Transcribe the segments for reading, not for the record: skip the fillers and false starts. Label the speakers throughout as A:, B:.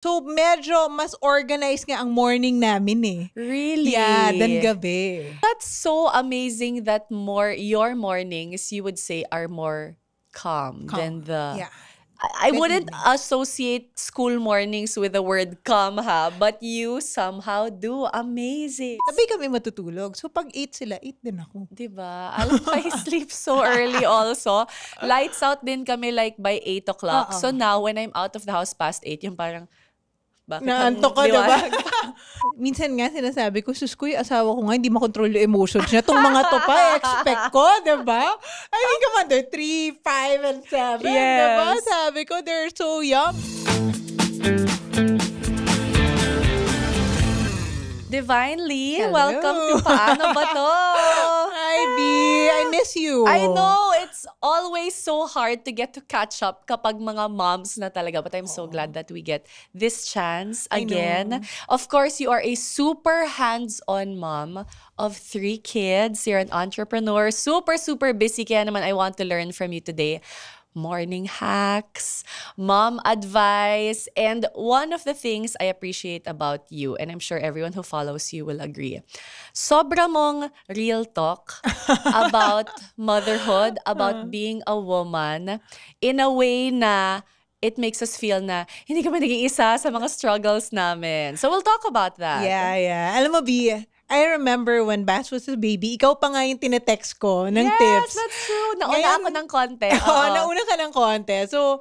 A: So, medyo mas organized nga ang morning namin eh.
B: Really?
A: Yeah, than gabi.
B: That's so amazing that your mornings, you would say, are more calm than the...
A: Yeah.
B: I wouldn't associate school mornings with the word calm, ha? But you somehow do. Amazing.
A: Sabi kami matutulog. So, pag 8 sila, 8 din ako.
B: Diba? Alam ko, I sleep so early also. Lights out din kami like by 8 o'clock. So now, when I'm out of the house past 8, yung parang, bakit
A: Naantok ka, diba? Minsan nga sinasabi ko, sus ko, yung asawa ko nga, hindi makontrol yung emotions niya. Itong mga to pa, expect ko, diba? I mean, come on, they're 3, 5, and 7,
B: Yes.
A: diba? Sabi ko, they're so young.
B: Divine Lee,
A: Hello.
B: welcome to Paano Ba To?
A: Hi, B. I miss you.
B: I know, it's always so hard to get to catch up kapag mga moms na talaga. But I'm so glad that we get this chance again. Of course, you are a super hands-on mom of 3 kids. You're an entrepreneur. Super, super busy. Kaya naman I want to learn from you today. Morning hacks, mom advice, and one of the things I appreciate about you, and I'm sure everyone who follows you will agree, sobra mong real talk about motherhood, about being a woman, in a way na it makes us feel na hindi kami nag-iisa sa mga struggles namin. So we'll talk about that.
A: Yeah. Alam mo, B, I remember when Bash was a baby, ikaw pa nga yung tinetext ko ng
B: Yes,
A: tips.
B: that's true. Nauna
A: Ngayon,
B: ako ng konti.
A: Oo, nauna ka ng konti. So,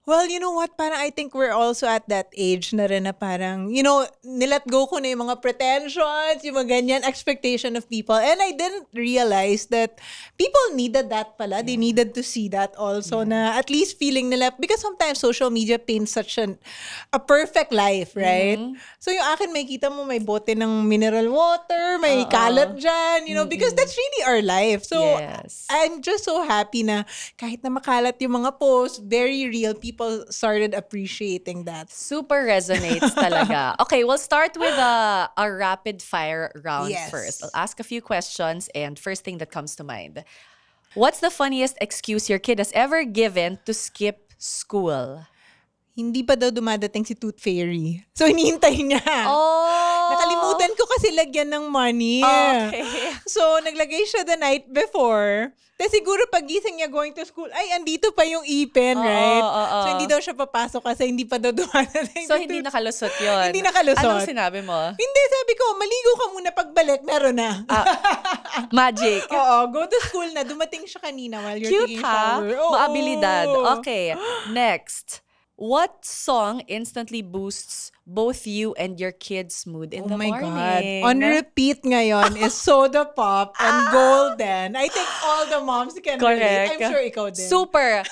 A: well, you know what? Parang I think we're also at that age na rin na parang, you know, nilet go ko na yung mga pretensions, yung mga ganyan expectation of people. And I didn't realize that people needed that pala. They needed to see that also na at least feeling nila. Because sometimes social media paints such a perfect life, right? So yung akin, may kita mo may bote ng mineral water, may kalat dyan, you know, because that's really our life. So
B: Yes.
A: I'm just so happy na kahit na makalat yung mga posts, very real, people started appreciating that.
B: Super resonates talaga. Okay, we'll start with a rapid fire round first. I'll ask a few questions and first thing that comes to mind. What's the funniest excuse your kid has ever given to skip school?
A: Hindi pa daw dumadating si Tooth Fairy. So, hinihintay niya.
B: Oh!
A: Nakalimutan ko kasi lagyan ng money.
B: Okay.
A: So, naglagay siya the night before. Tapos siguro pagising niya going to school, ay, andito pa yung ipin, right? So, hindi daw siya papasok kasi hindi pa daw dumadating.
B: So, hindi nakalusot yun?
A: Hindi nakalusot.
B: Anong sinabi mo?
A: Hindi, sabi ko, maligo ka muna, pagbalik, meron na.
B: Magic.
A: Oo, go to school na. Dumating siya kanina while you're
B: Cute,
A: taking
B: ha?
A: shower. Oo.
B: Maabilidad. Okay, next. What song instantly boosts both you and your kids' mood in the morning?
A: God. On repeat ngayon is Soda Pop and Golden. I think all the moms can relate. I'm sure ikaw din.
B: Super.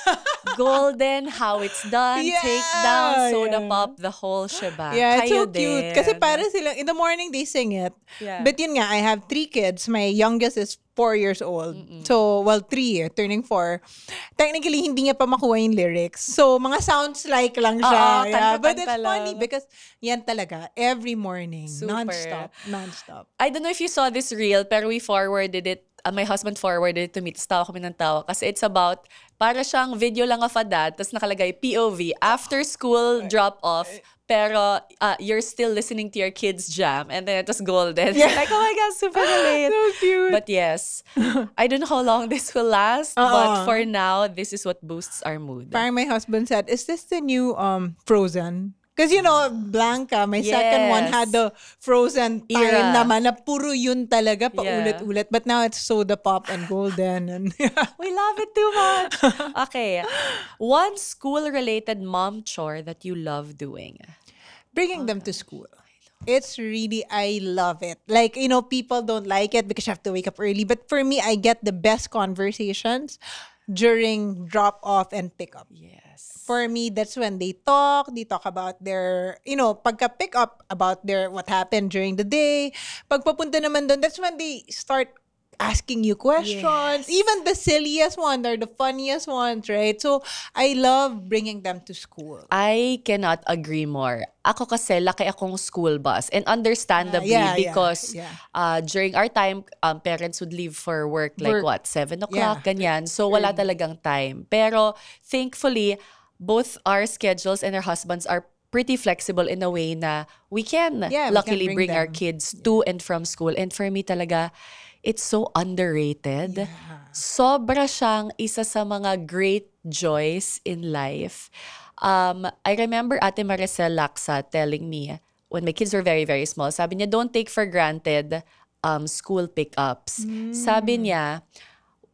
B: Golden, How It's Done,
A: Yeah,
B: Take Down, Soda
A: yeah.
B: Pop, the whole shebang.
A: Yeah, it's
B: Kayo
A: so cute.
B: din.
A: Kasi para silang, in the morning they sing it.
B: Yeah.
A: But yun nga, I have 3 kids. My youngest is 4 years old. So, well, 3, turning 4. Technically, hindi niya pa makuha yung lyrics. So, mga sounds like lang siya.
B: kanta-kanta
A: But it's
B: lang.
A: funny because yan talaga, every morning,
B: Super.
A: non-stop.
B: I don't know if you saw this reel, pero we forwarded it. My husband forwarded it to me. Tapos tawa kami ng tawa. Kasi it's about, para siyang video lang of a dad. Tapos nakalagay, POV, after school drop-off. Pero you're still listening to your kids jam. And then it was Golden.
A: Yeah.
B: Like, oh my God, super relate.
A: So cute.
B: But yes, I don't know how long this will last. But for now, this is what boosts our mood.
A: Parang my husband said, is this the new Frozen? Because, you know, Blanca, my second one,
B: Yes.
A: had the Frozen time
B: Era.
A: naman na puro yun talaga, paulit-ulit. But now it's Soda Pop and Golden. And
B: We love it too much. Okay. One school-related mom chore that you love doing.
A: bringing them to school. It's really, I love it. Like, you know, people don't like it because you have to wake up early. But for me, I get the best conversations during drop-off and pick-up.
B: Yes.
A: For me, that's when they talk about their, you know, pagka-pick up about their, what happened during the day. Pagpapunta naman doon, that's when they start asking you questions.
B: Yes.
A: Even the silliest ones are the funniest ones, right? So, I love bringing them to school.
B: I cannot agree more. Ako kasi, laki akong school bus. And understandably, because during our time, parents would leave for work like what, 7 o'clock, ganyan. So, wala talagang time. Pero, thankfully, both our schedules and our husbands are pretty flexible in a way na we can
A: Yeah, we can
B: luckily
A: bring
B: bring our
A: them.
B: kids to and from school. And for me talaga, it's so underrated. Sobra siyang isa sa mga great joys in life. I remember Ate Maricel Laksa telling me when my kids were very, very small, sabi niya, don't take for granted school pickups. Sabi niya,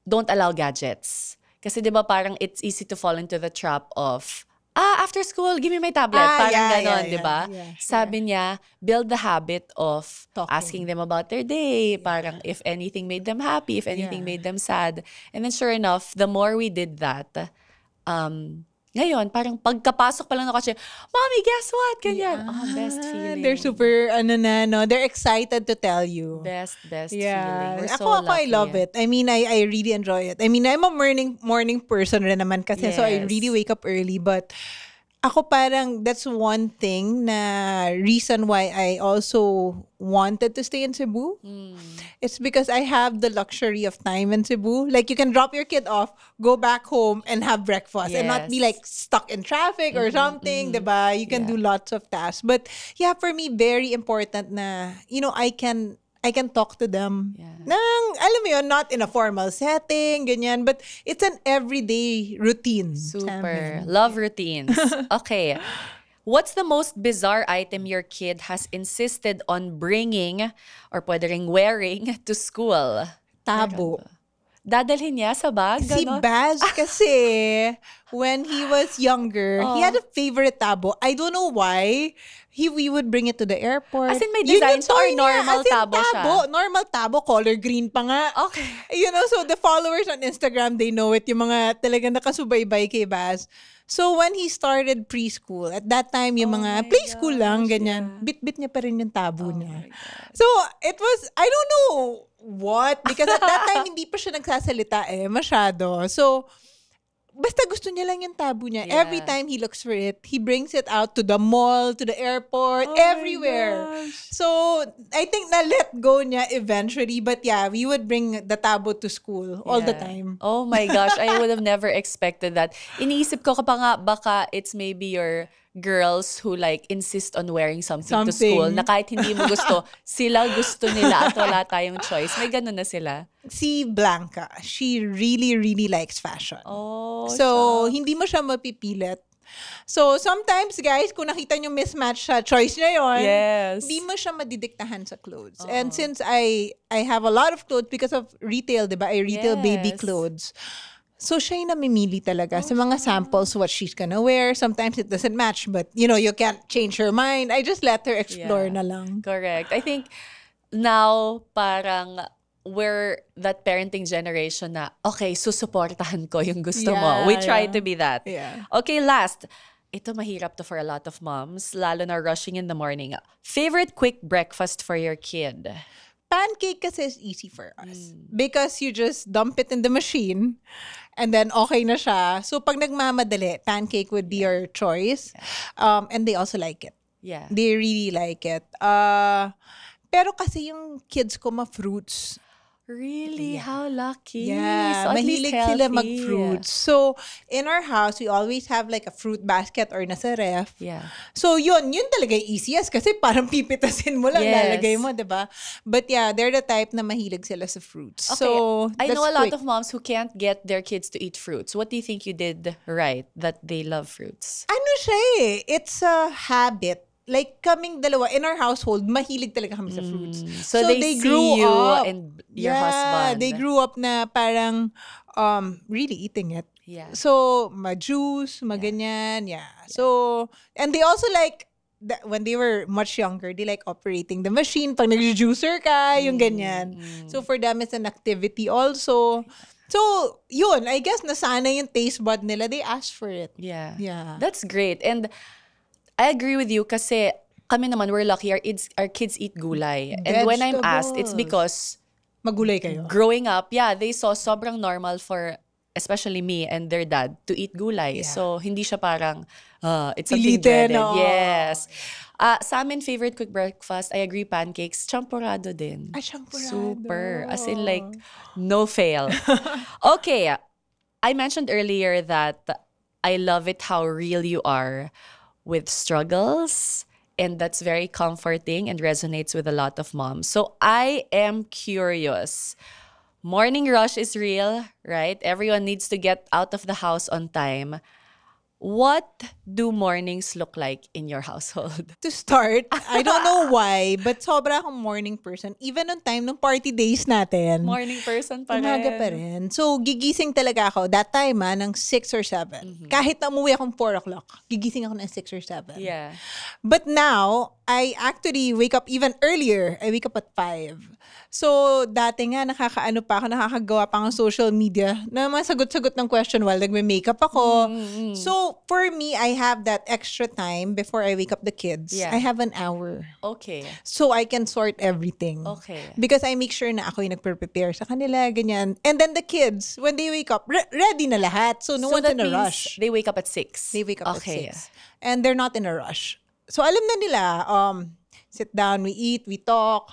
B: don't allow gadgets. Kasi 'di ba parang it's easy to fall into the trap of after school, give me my tablet. Parang ganon, 'di ba? Sabi niya, build the habit of
A: Talking.
B: asking them about their day, parang if anything made them happy, if anything made them sad. And then sure enough, the more we did that, ngayon, parang pagkapasok pa lang ng kotse, Mommy, guess what? Ganyan. Best feeling.
A: They're super, they're excited to tell you.
B: Best feeling. We're so
A: Ako,
B: lucky.
A: I love it. I mean, I really enjoy it. I mean, I'm a morning person rin naman kasi, so I
B: Yes.
A: really wake up early. But ako parang, that's one thing na reason why I also wanted to stay in Cebu. It's because I have the luxury of time in Cebu. Like, you can drop your kid off, go back home, and have breakfast. And not be
B: Yes.
A: like stuck in traffic or something, diba? You can do lots of tasks. But yeah, for me, very important na, I can talk to them. Nang, alam mo yun, not in a formal setting, ganyan. But it's an everyday routine. sa
B: Super.
A: amin.
B: Love routines. Okay. What's the most bizarre item your kid has insisted on bringing or pwede ring wearing to school?
A: Tabo.
B: Dadalhin niya sa bag?
A: Si
B: Ganon?
A: Baz kasi, when he was younger, he had a favorite tabo. I don't know why. We would bring it to the airport.
B: As in may
A: Yun
B: design
A: yung
B: siya or
A: toy niya.
B: normal
A: As in
B: tabo siya?
A: Normal tabo, color green pa nga.
B: Okay.
A: So the followers on Instagram, they know it. Yung mga talagang nakasubaybay kay Baz. So when he started preschool, at that time, yung mga preschool lang, ganyan, bit-bit niya pa rin yung tabo niya. So it was, I don't know what, because at that time, hindi pa siya nagsasalita masyado. So, basta gusto niya lang yung tabo niya.
B: Yeah.
A: Every time he looks for it, he brings it out to the mall, to the airport, everywhere. So, I think na let go niya eventually. But yeah, we would bring the tabo to school all the
B: Yeah.
A: time.
B: Oh my gosh, I would have never expected that. Iniisip ko pa nga, baka it's maybe your girls who like insist on wearing something to school na kahit hindi mo gusto, sila gusto nila at wala tayong choice. May ganun na sila.
A: Si Blanca, she really, really likes fashion.
B: Oh,
A: So, hindi mo siya mapipilit. So, sometimes, guys, kung nakita nyo mismatch sa choice niya yun,
B: Yes.
A: hindi mo siya madidiktahan sa clothes. And since I have a lot of clothes because of retail, diba? I retail baby
B: Yes.
A: clothes. So, siya yung namimili talaga sa mga samples what she's gonna wear. Sometimes it doesn't match, but, you can't change her mind. I just let her explore na lang.
B: Correct. I think now, parang we're that parenting generation na, okay, susuportahan ko yung gusto mo. We try to be that.
A: Yeah.
B: Okay, last. Ito mahirap to for a lot of moms, lalo na rushing in the morning. Favorite quick breakfast for your kid?
A: Pancake kasi is easy for us. Because you just dump it in the machine and then okay na siya. So pag nagmamadali, pancake would be your choice. And they also like it.
B: Yeah.
A: They really like it. Pero kasi yung kids ko ma-fruits.
B: Really? How lucky.
A: Yeah,
B: So at least
A: mahilig sila
B: healthy.
A: mag-fruits. So, in our house, we always have like a fruit basket or nasa ref.
B: Yeah.
A: So, yun talaga yung easiest kasi parang pipitasin mo lang,
B: Yes.
A: lalagay mo, diba? But yeah, they're the type na mahilig sila sa fruits.
B: Okay,
A: So,
B: I know a
A: that's
B: lot
A: quick.
B: of moms who can't get their kids to eat fruits. What do you think you did right that they love fruits?
A: Ano siya it's a habit. Like, kaming dalawa, in our household, mahilig talaga kami sa fruits.
B: So they see you and your husband.
A: They grew up na parang really eating it.
B: Yeah.
A: So, ma-juice, maganyan, yeah. So, and they also like, when they were much younger, they like operating the machine. Pag nag-juicer ka, yung ganyan. So, for them, it's an activity also. So, yun, I guess nasana yung taste bud nila. They ask for it.
B: Yeah.
A: Yeah.
B: That's great. And I agree with you kasi kami naman, we're lucky. Our kids eat gulay. And when I'm asked, it's because
A: Magulay kayo.
B: growing up, they saw sobrang normal for especially me and their dad to eat gulay.
A: Yeah.
B: So, hindi siya parang, it's something
A: Pilitin,
B: dreaded.
A: oo.
B: Yes. Sa amin, favorite quick breakfast, I agree, pancakes. Champurrado din.
A: Champurrado.
B: Super. As in like, no fail. Okay. I mentioned earlier that I love it how real you are with struggles. And that's very comforting and resonates with a lot of moms. So I am curious. Morning rush is real, right? Everyone needs to get out of the house on time. What do mornings look like in your household?
A: To start, I don't know why, but sobra akong morning person. Even on time, nung party days natin.
B: Morning person pa rin.
A: Umaga pa rin. So, gigising talaga ako. That time, ng 6 or 7. Kahit na umuwi akong 4 o'clock, gigising ako ng 6 or 7.
B: Yeah.
A: But now, I actually wake up even earlier. I wake up at 5. So, dati nga, nakakagawa pa ng social media na masagot-sagot ng question while nagme-makeup ako. So, for me, I have that extra time before I wake up the kids.
B: Yeah.
A: I have an hour.
B: Okay.
A: So, I can sort everything.
B: Okay.
A: Because I make sure na ako yung nagpre-prepare sa kanila, ganyan. And then the kids, when they wake up, ready na lahat. So, no one's
B: that
A: in a
B: means
A: rush.
B: they wake up at 6.
A: They wake up
B: Okay.
A: at 6. And they're not in a rush. So, alam na nila, sit down, we eat, we talk,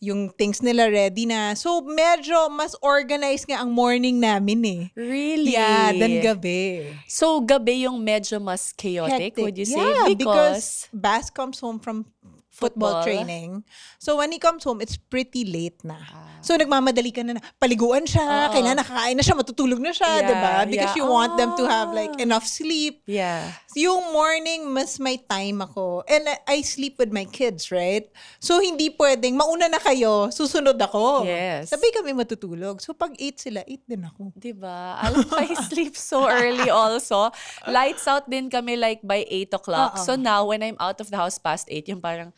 A: yung things nila ready na. So, medyo mas organized nga ang morning namin eh.
B: Really?
A: Yeah, than gabi.
B: So, gabi yung medyo mas chaotic,
A: Hectic.
B: would you say?
A: Yeah, because Bas comes home from football training. So, when he comes home, it's pretty late na. So, nagmamadali ka na. Paliguan siya, kailangan nakakain na siya, matutulog na siya,
B: Yeah,
A: diba? Because
B: yeah.
A: you want them to have like enough sleep.
B: Yeah.
A: Yung morning, mas may time ako. And I sleep with my kids, right? So, hindi pwedeng, mauna na kayo, susunod ako.
B: Yes.
A: Sabay kami matutulog. So, pag 8 sila, 8 din ako.
B: Diba? Alam ko, I sleep so early also. Lights out din kami like by 8 o'clock. So now, when I'm out of the house past 8, yung parang,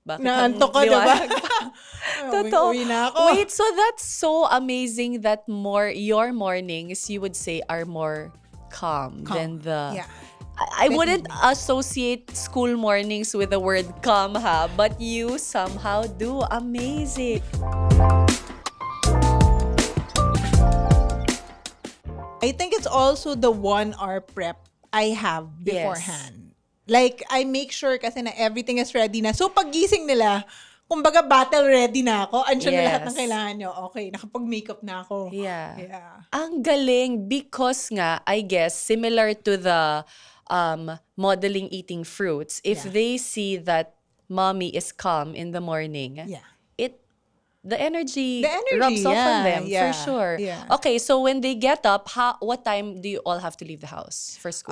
B: bakit
A: Naantok ka,
B: ang
A: diba?
B: liwanag? Totoo.
A: Uwi na ako.
B: Wait, so that's so amazing that your mornings, you would say, are more calm than the...
A: Yeah.
B: I wouldn't associate school mornings with the word calm, ha? But you somehow do. Amazing.
A: I think it's also the 1 hour prep I have beforehand. Like, I make sure kasi na everything is ready na. So, paggising nila, kumbaga battle ready na ako. Andiyan na lahat ng kailangan nyo. Okay, nakapag-makeup na ako.
B: Yeah.
A: Yeah.
B: Ang galing because nga, I guess, similar to the modeling eating fruits, if they see that mommy is calm in the morning, the energy rubs off on them, for sure.
A: Yeah.
B: Okay, so when they get up, what time do you all have to leave the house for school?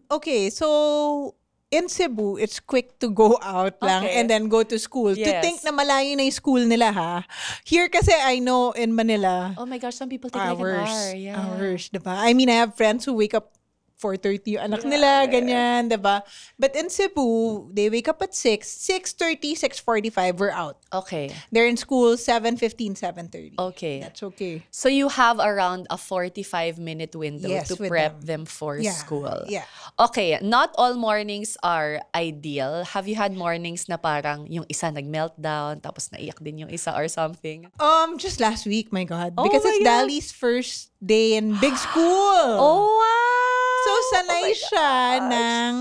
A: Okay, so in Cebu, it's quick to go out lang and then go to school. To think na malayo na yung school nila, ha? Here kasi I know in Manila,
B: oh my gosh, some people take like an hour. Yeah.
A: Hours, diba? I mean, I have friends who wake up 4:30 yung anak nila, ganyan, diba? But in Cebu, they wake up at 6, 6:30, 6:45, we're out.
B: Okay.
A: They're in school 7:15, 7:30.
B: Okay.
A: That's okay.
B: So you have around a 45-minute window to
A: with
B: prep them for school.
A: Yeah.
B: Okay, not all mornings are ideal. Have you had mornings na parang yung isa nag-meltdown tapos naiyak din yung isa or something?
A: Just last week, my God.
B: Oh
A: Because
B: my
A: it's
B: God.
A: Dali's first day in big school.
B: Oh, wow!
A: So, sanay siya ng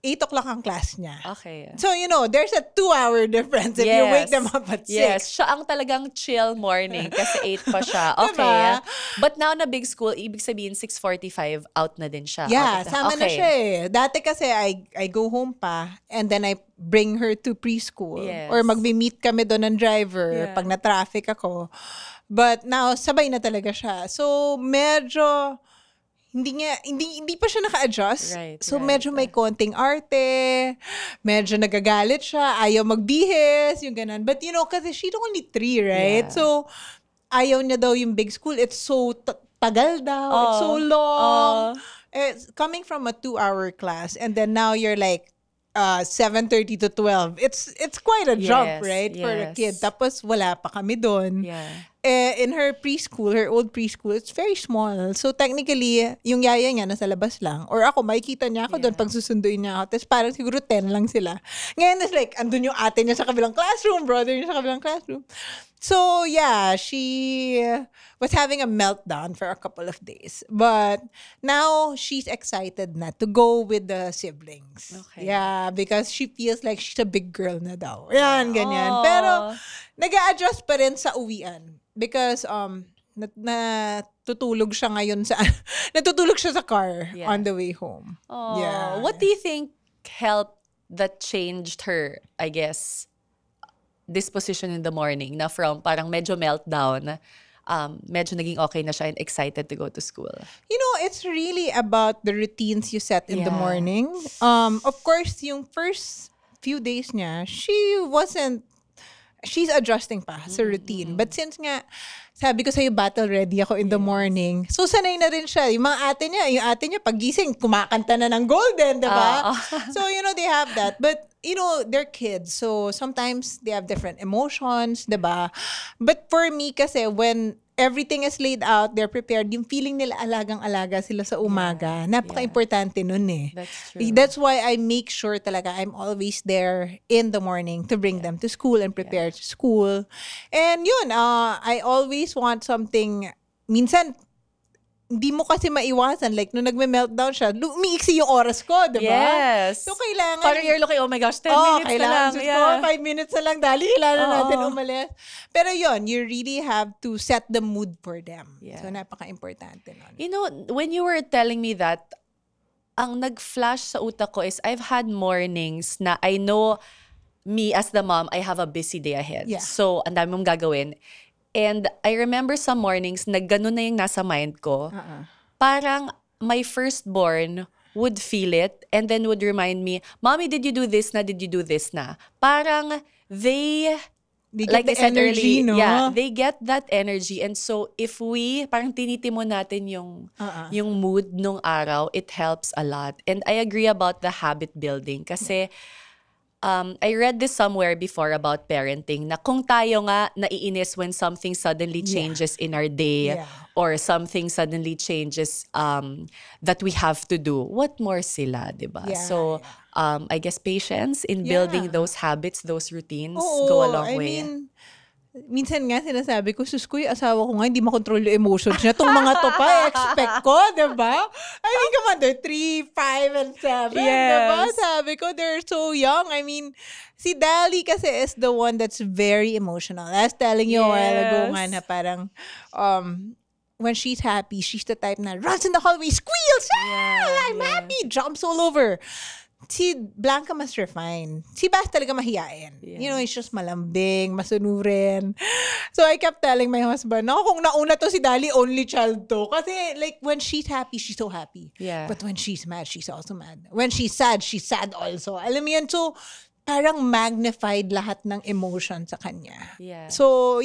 A: 8 o'clock ang class niya.
B: Okay.
A: So, there's a 2-hour difference if you wake them up at 6.
B: Yes, siya ang talagang chill morning kasi 8 pa siya. Okay.
A: Diba?
B: But now na big school, ibig sabihin 6:45 out na din siya.
A: Yeah,
B: Out
A: sama na siya eh. Dati kasi I go home pa and then I bring her to preschool.
B: Yes.
A: Or magbi-meet kami doon ng driver pag na-traffic ako. But now, sabay na talaga siya. So, medyo hindi pa siya naka-adjust.
B: Right,
A: So,
B: right.
A: medyo may konting arte, medyo nagagalit siya, ayaw magbihis, yung ganun. But, kasi she's only 3, right?
B: Yeah.
A: So, ayaw niya daw yung big school. It's so tagal daw. It's so long. It's coming from a 2-hour class and then now you're like 7:30 to 12. It's quite a jump, right? For a kid. Tapos wala pa kami doon.
B: Yeah.
A: In her preschool, her old preschool, it's very small. So technically, yung yaya niya nasa labas lang. Or ako, makikita niya ako doon pag susunduin niya ako. Tapos parang siguro 10 lang sila. Ngayon, it's like, andun yung ate niya sa kabilang classroom, brother niya sa kabilang classroom. So yeah, she was having a meltdown for a couple of days. But now, she's excited na to go with the siblings.
B: Okay.
A: Yeah, because she feels like she's a big girl na daw. Yan, ganyan.
B: Aww.
A: Pero, nag-a-adjust pa rin sa uwian. Because, natutulog siya ngayon sa, natutulog siya sa car on the way home.
B: Oh,
A: Yeah.
B: what do you think helped that changed her, I guess, disposition in the morning na from parang medyo meltdown, medyo naging okay na siya and excited to go to school?
A: It's really about the routines you set in the
B: Yeah.
A: morning. Of course, yung first few days niya, she's adjusting pa sa routine. But since nga, sabi ko sa'yo, battle ready ako in the morning. So, sanay na rin siya. Yung ate niya, pagising, kumakanta na ng Golden, diba? So, they have that. But, they're kids. So, sometimes they have different emotions, diba? But for me kasi, when everything is laid out, they're prepared, yung feeling nila alagang-alaga sila sa umaga, napaka-importante nun eh.
B: That's true.
A: That's why I make sure talaga I'm always there in the morning to bring them to school and prepare to school. And yun, I always want something, minsan, hindi mo kasi maiwasan. Like, nung nagme-meltdown siya, umiiksi yung oras ko, diba?
B: Yes.
A: So, kailangan...
B: Parang you're looking, oh my gosh, 10 minutes na lang.
A: Diyos
B: Yeah.
A: ko, 5 minutes na lang, dali, kailangan natin umalis. Pero yun, you really have to set the mood for them.
B: Yeah.
A: So, napaka-importante nun.
B: When you were telling me that, ang nag-flash sa utak ko is I've had mornings na I know me as the mom, I have a busy day ahead.
A: Yeah.
B: So, ang dami mong gagawin. And I remember some mornings na ganun na yung nasa mind ko. Parang my firstborn would feel it and then would remind me, Mommy, did you do this na? Did you do this na? Parang they
A: get
B: like
A: the
B: I said
A: energy,
B: earlier,
A: no?
B: yeah, they get that energy. And so if we, parang tinitimon natin yung mood nung araw, it helps a lot. And I agree about the habit building kasi I read this somewhere before about parenting na kung tayo nga naiinis when something suddenly changes in our day or something suddenly changes that we have to do, what more sila, diba? So, I guess patience in building those habits, those routines go a long way.
A: I mean, minsan nga sinasabi ko, sus ko, yung asawa ko nga, hindi makontrol yung emotions niya. Itong mga to pa, expect ko, diba? I mean, come on, they're 3, 5, and 7, diba? Sabi ko, they're so young. I mean, si Dali kasi is the one that's very emotional. I was telling you a while ago nga na parang, when she's happy, she's the type na runs in the hallway, squeals, I'm happy, jumps all over. Si Blanca mas refine. Si Bas talaga mahiyain. He's just malambing, masunurin. So I kept telling my husband, no, kung nauna to si Dali, only child to. Kasi like when she's happy, she's so happy.
B: Yeah.
A: But when she's mad, she's also mad. When she's sad also. Alam mo yan, so parang magnified lahat ng emotion sa kanya.
B: Yeah.
A: So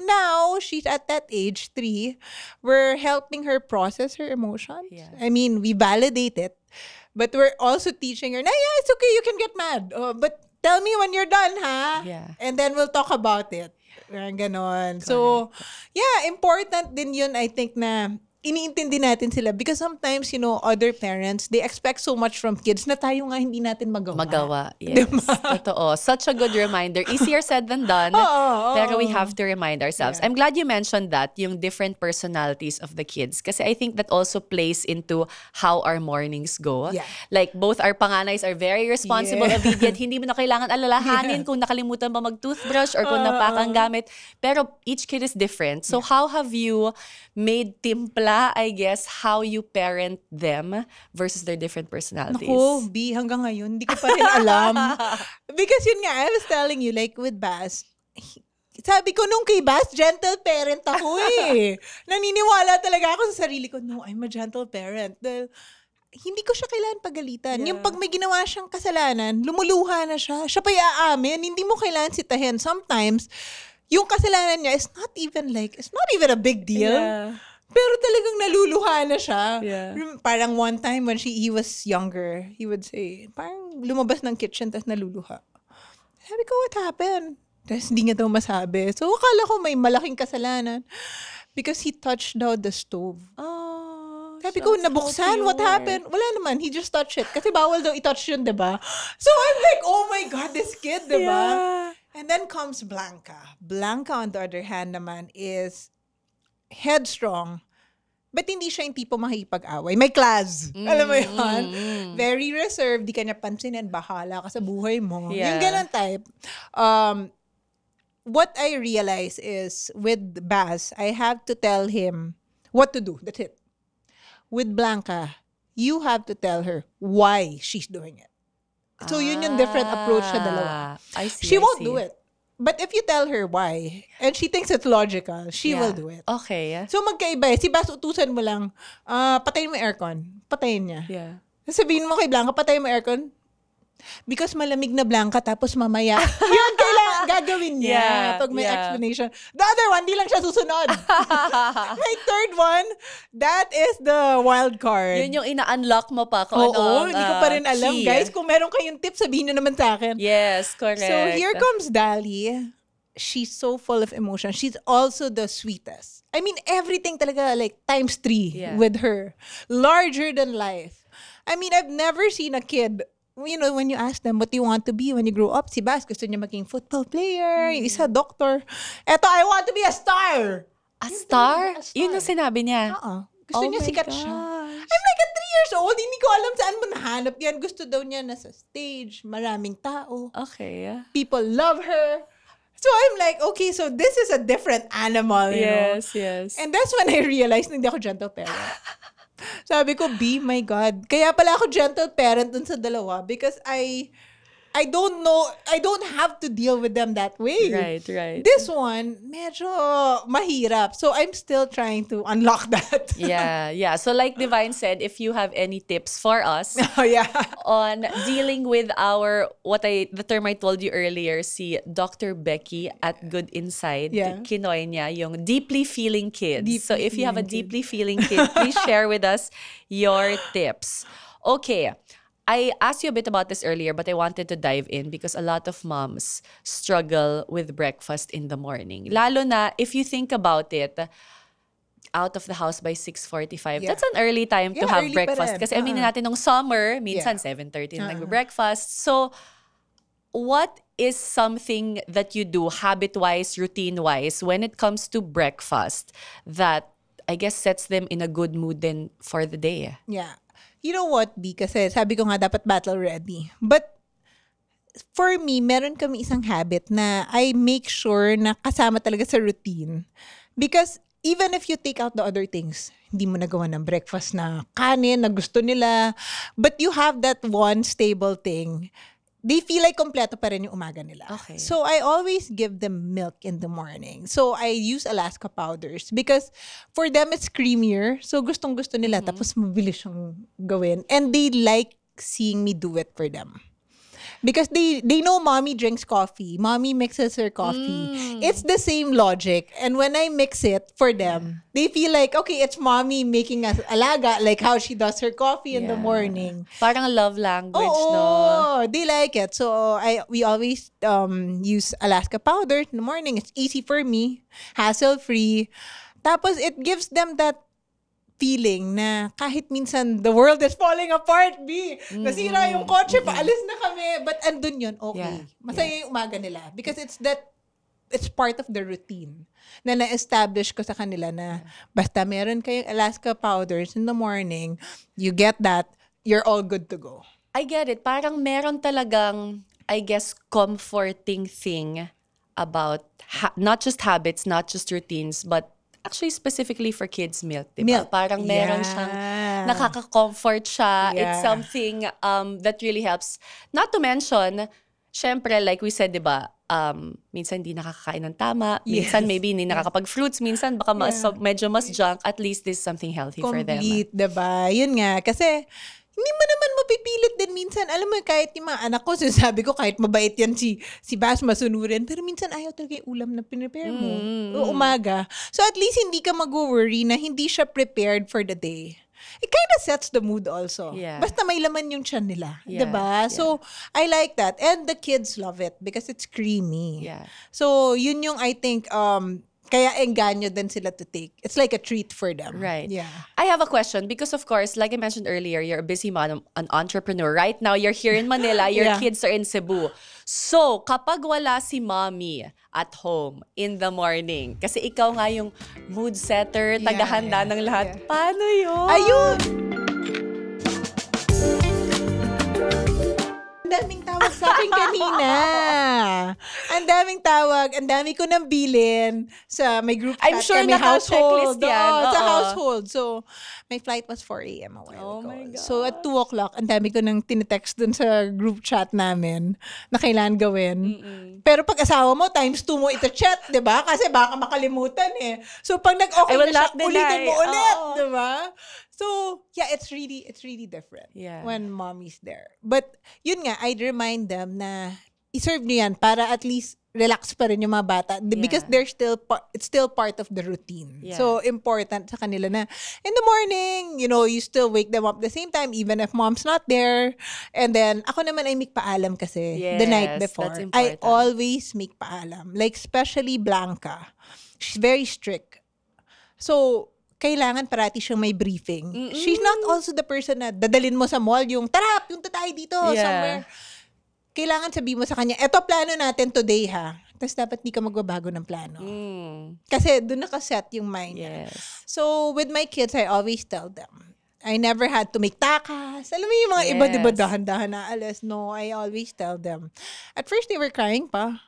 A: now she's at that age, 3. We're helping her process her emotions.
B: Yeah.
A: I mean, we validate it. But we're also teaching her, yeah, it's okay, you can get mad. But tell me when you're done, ha?
B: Yeah.
A: And then we'll talk about it. Ganon. So, yeah, important din yun, I think, na iniintindi natin sila because sometimes, other parents, they expect so much from kids na tayo nga hindi natin magawa.
B: Yes. Totoo. Such a good reminder. Easier said than done. Pero we have to remind ourselves. I'm glad you mentioned that, yung different personalities of the kids. Kasi I think that also plays into how our mornings go.
A: Yeah.
B: Like both our panganays are very responsible, obedient. Hindi mo na kailangan alalahanin kung nakalimutan ba mag-toothbrush or kung napakang gamit. Pero each kid is different. So how have you made timpla, I guess, how you parent them versus their different personalities?
A: Naku, B, hanggang ngayon, hindi ko pa rin alam. Because yun nga, I was telling you, like with Bas, sabi ko nung kay Bas, gentle parent ako eh. Naniniwala talaga ako sa sarili ko, no, I'm a gentle parent. Dahil, hindi ko siya kailangan pagalitan.
B: Yeah.
A: Yung pag may ginawa siyang kasalanan, lumuluha na siya. Siya pa iaamin, hindi mo kailangan sitahin. Sometimes, yung kasalanan niya is not even a big deal.
B: Yeah.
A: Pero talagang naluluha na siya.
B: Yeah.
A: Parang one time when he was younger, he would say, parang lumabas ng kitchen tapos naluluha. Sabi ko, what happened? Tapos hindi niya daw masabi. So akala ko may malaking kasalanan because he touched daw the stove.
B: Oh,
A: Sabi ko, nabuksan, what happened? Wala naman, he just touched it. Kasi bawal daw i-touch yun, diba? So I'm like, oh my God, this kid, diba?
B: Yeah.
A: And then comes Blanca. Blanca, on the other hand naman, is headstrong, but hindi siya yung tipo makikipag-away. May class. Alam mo yun? Very reserved. Di ka niya pansinin. Bahala ka sa buhay mo.
B: Yeah.
A: Yung ganun type. What I realize is, with Bas, I have to tell him what to do. That's it. With Blanca, you have to tell her why she's doing it. So yun yung different approach sa dalawa.
B: I see.
A: She
B: I
A: won't
B: see.
A: do it. But if you tell her why, and she thinks it's logical, she will do it.
B: Okay.
A: So magkaiba eh. Si Bas, utusan mo lang, patayin mo aircon. Patayin niya.
B: Yeah.
A: Sabihin mo kay Blanca, patayin mo aircon. Because malamig na Blanca, tapos mamaya, yun kailangan gagawin niya
B: Yeah,
A: pag may
B: yeah.
A: explanation. The other one, di lang siya susunod. My third one, that is the wild card.
B: Yun yung ina-unlock mo pa kung
A: Oo,
B: ano
A: hindi ko pa rin alam.
B: key.
A: Guys, kung meron kayong tips, sabihin nyo naman sa akin.
B: Yes, correct.
A: So here comes Dali. She's so full of emotion. She's also the sweetest. I mean, everything talaga like times 3 with her. Larger than life. I mean, I've never seen a kid, you know, when you ask them, what do you want to be when you grow up? Si Bas, gusto niya maging football player. Yung isa, doctor. Eto, I want to be a star.
B: A star?
A: A star.
B: Yun ang sinabi niya.
A: Gusto niya
B: my
A: sikat siya.
B: gosh.
A: I'm like 3 years old. Hindi ko alam saan mo nahanap yan. Gusto daw niya nasa stage. Maraming tao.
B: Okay.
A: People love her. So I'm like, okay, so this is a different animal, you know?
B: Yes.
A: And that's when I realized na hindi ako gentle parent. Sabi ko, my God. Kaya pala ako gentle parent dun sa dalawa because I don't know, I don't have to deal with them that way.
B: Right.
A: This one, medyo mahirap. So I'm still trying to unlock that.
B: Yeah. So like Divine said, if you have any tips for us
A: Oh, yeah.
B: on dealing with the term I told you earlier, si Dr. Becky at Good Inside,
A: Yeah.
B: kinoy niya yung deeply feeling kids. So
A: Deeply
B: if you have a
A: feeling
B: deeply feeling kid, please share with us your tips. Okay. I asked you a bit about this earlier, but I wanted to dive in because a lot of moms struggle with breakfast in the morning. Lalo na, if you think about it, out of the house by 6:45.
A: Yeah.
B: That's an early time to
A: Yeah,
B: have
A: early pa
B: breakfast.
A: rin.
B: Kasi aminin natin, nung summer, minsan 7:30 na nagbe-breakfast. So, what is something that you do habit-wise, routine-wise, when it comes to breakfast that I guess sets them in a good mood then for the day?
A: Yeah. You know what, B? Kasi sabi ko nga dapat battle ready. But for me, meron kami isang habit na I make sure na kasama talaga sa routine. Because even if you take out the other things, hindi mo nagawa ng breakfast na kanin na gusto nila, but you have that one stable thing, they feel like kompleto pa rin yung umaga nila.
B: Okay.
A: So I always give them milk in the morning. So I use Alaska powders because for them it's creamier. So gustong-gusto nila tapos mabilis siyang gawin. And they like seeing me do it for them. Because they know mommy drinks coffee. Mommy mixes her coffee. It's the same logic. And when I mix it for them, they feel like, okay, it's mommy making us alaga, like how she does her coffee in the morning.
B: Parang love language, no?
A: Oh, they like it. So we always use Alaska powder in the morning. It's easy for me, hassle-free. Tapos it gives them that feeling na kahit minsan the world is falling apart, B. Nasira yung kotse, paalis na kami. But andun yun, okay. Masaya yung umaga nila. Because it's part of the routine na na-establish ko sa kanila na basta meron kayong Alaska powders in the morning, you get that, you're all good to go.
B: I get it. Parang meron talagang, I guess, comforting thing about not just habits, not just routines, but actually specifically for kids milk, diba?
A: Milk.
B: Parang meron siyang nakaka-comfort siya.
A: Yeah.
B: It's something that really helps. Not to mention, syempre, like we said, diba, minsan hindi nakakakain ng tama. Minsan maybe hindi nakakapag-fruits. Minsan baka medyo mas junk. At least this is something healthy for them.
A: Complete, diba? Yun nga. Kasi hindi mo naman mapipilit din minsan. Alam mo, kahit yung mga anak ko, sinasabi ko, kahit mabait yan si Bas, masunurin. Pero minsan ayaw talaga yung ulam na pinrepare mo. Umaga. So at least hindi ka mag-worry na hindi siya prepared for the day. It kind of sets the mood also.
B: Yeah.
A: Basta may laman yung tiyan nila.
B: Yeah,
A: Diba? So, I like that. And the kids love it because it's creamy.
B: Yeah.
A: So, yun yung I think, kaya engganyo din sila to take. It's like a treat for them.
B: Right.
A: Yeah.
B: I have a question because, of course, like I mentioned earlier, you're a busy mom, an entrepreneur. Right now, you're here in Manila. Your kids are in Cebu. So, kapag wala si mommy at home in the morning, kasi ikaw nga yung mood setter, tagahanda ng lahat, paano yun?
A: Ayun! Ang daming tawag sa sa akin kanina. Ang daming tawag, ang dami ko nang bilin sa may group chat
B: I'm sure
A: kami household.
B: naka-checklist yan.
A: Sa
B: Oo.
A: household. So, my flight was 4 a.m. a while
B: Oh
A: ago.
B: my God.
A: So, at 2 o'clock, ang dami ko nang tinetext dun sa group chat namin na kailangan gawin. Pero pag asawa mo, times 2 mo ito chat, di ba? Kasi baka makalimutan eh. So, pag nag-okay
B: I will
A: na siya,
B: not deny.
A: ulitin mo ulit,
B: Oo.
A: di ba? So, yeah, it's really different
B: Yeah.
A: when mommy's there. But, yun nga, I'd remind them na i-serve nyo yan para at least relax pa rin yung mga bata because
B: Yeah.
A: they're still it's still part of the routine.
B: Yeah.
A: So important sa kanila na in the morning, you still wake them up the same time even if mom's not there. And then ako naman ay make paalam kasi the night
B: Yes,
A: before.
B: that's
A: I
B: important.
A: always make paalam. Like especially Blanca. She's very strict. So kailangan parati siyang may briefing. She's not also the person na dadalin mo sa mall yung tara, punta tayo dito somewhere. Kailangan sabihin mo sa kanya, eto plano natin today ha. Tapos dapat di ka magbabago ng plano. Kasi doon nakaset yung mind.
B: Yes.
A: So with my kids, I always tell them, I never had to make takas. Alam mo yung mga iba, di ba, dahan-dahan na alas. No, I always tell them. At first, they were crying pa.